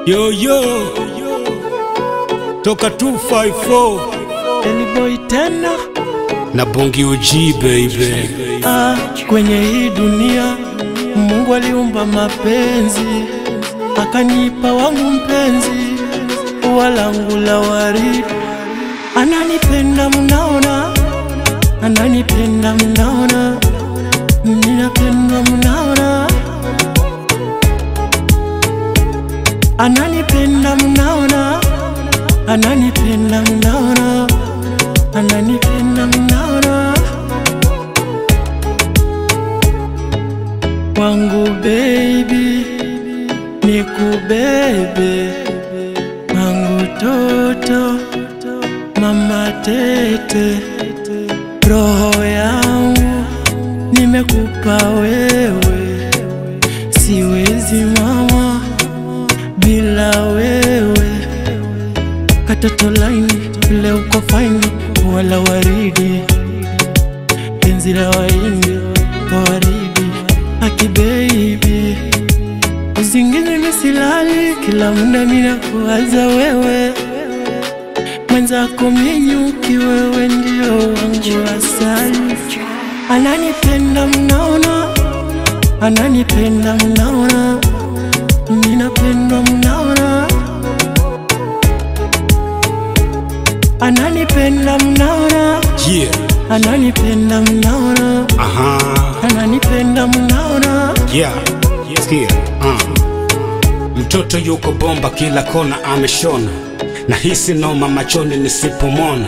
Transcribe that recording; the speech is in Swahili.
Yo yo toka 254 Boy tena na Bongi OG baby. Kwenye hii dunia Mungu aliumba mapenzi, akanipa wangu mpenzi, walangu la waridi. Ananipenda mnaona, ananipenda mnaona, ninapendwa mnaona. Ananipenda mnaona, ananipenda mnaona, ananipenda mnaona. Wangu baby nikubebe, wangu toto mama tete, roho yangu nimekupa wewe, siwezi mama bila wewe. Katoto laini vile uko faini, wala waridi, penzi la waini waridi. Aki baby, usingizi misilali, kila muda mina kuwaza wewe, mwenzako minyuki, wewe ndio wangu asali. Ananipenda mnaona, ananipenda mnaona, ninapendwa mnaona. Ananipenda mnaona, Yeah, ananipenda mnaona, ananipenda mnaona. yeah, sikia. Mtoto yuko bomba, kila kona ameshona, na hisi noma machoni nisipomona.